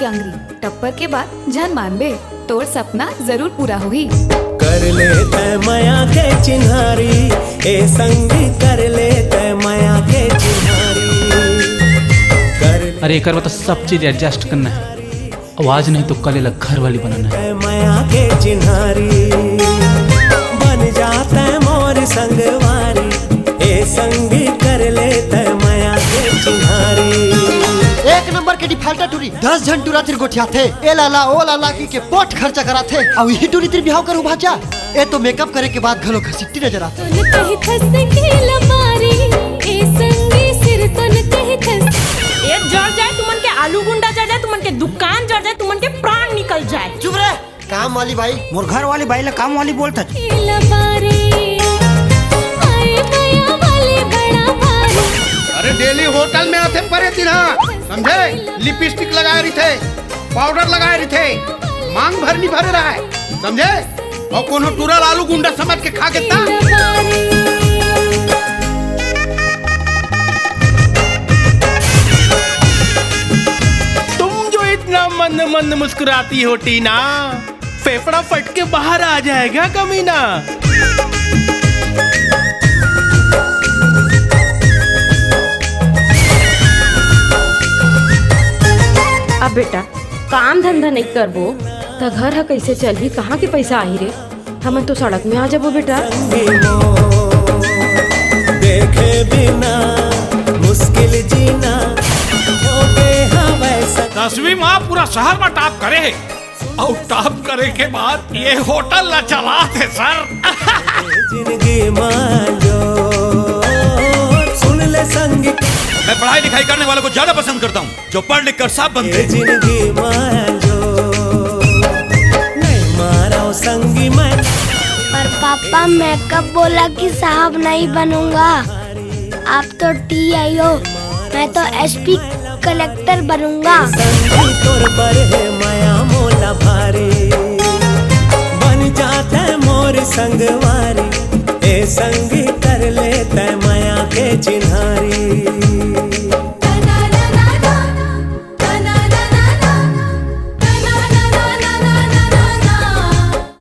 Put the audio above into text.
के अंगरी टप्पर के बाद जान मानबे तोर सपना जरूर पूरा होही। कर ले तय माया के चिन्हारी ए संगी कर ले तय माया के चिन्हारी। अरे एक बार तो सब चीज एडजस्ट करना है, आवाज नहीं तो कल लग घर वाली बनाना है। तय माया के चिन्हारी बन जाता है मोर संगवारी ए संगी कर ले तय माया के चिन्हारी। एक नंबर के डिफाल्टर टूरी 10 जन टूरा तिर गोठिया थे ए लाला ओ लाला की के पोट खर्चा करा थे और यही टूरी तिर बिहाव करू भाजा ए तो मेकअप करे के बाद घलो घसीटी नजर आते। कहीं खस के लमारी ए संगी सिर तन कहीं खस ए जड़ जाए तुमन के आलू गुंडा जड़ जाए तुमन के दुकान जड़ जाए तुमन के प्राण निकल जाए। चुप रे काम वाली भाई मोर घर वाली भाई ला काम वाली बोलता लमारी आए माया वाले बड़ा भारी। अरे डेली होटल में आते परे तिना समझे, लिपस्टिक लगाए रही थे, पाउडर लगाए रही थे, मांग भरनी भरे रहा है समझे, और कोनो टूरल आलू गुंडा समझ के खा के ता। तुम जो इतना मंद मंद मुस्कुराती हो टीना, फेफड़ा फट के बाहर आ जाएगा कमीना। अब बेटा काम धंधा नहीं करबो तो घर है कैसे चलही, कहाँ के पैसा आई रे, हम तो सड़क में आ जाबो बेटा। देखे बिना मुश्किल जीना हो गया वैसा। 10वीं माँ पूरा शहर में टॉप करे है और टॉप करे के बाद ये होटल ला चला थे सर। जिंदगी मांझो सुन ले संगी। मैं पढ़ाई लिखाई करने वालों को ज्यादा पसंद करता हूँ जो पढ़ लिख कर साफ बनते हैं। जिंदगी मांझो नहीं मारो संगी मैं। पर पापा मैं कब बोला कि साहब नहीं बनूंगा, आप तो टी.आई. हो, मैं तो एसपी कलेक्टर बनूंगा। संगी तोर पर है माया मोला भारी बन जाता है मोर संगवारी ए संगी कर ले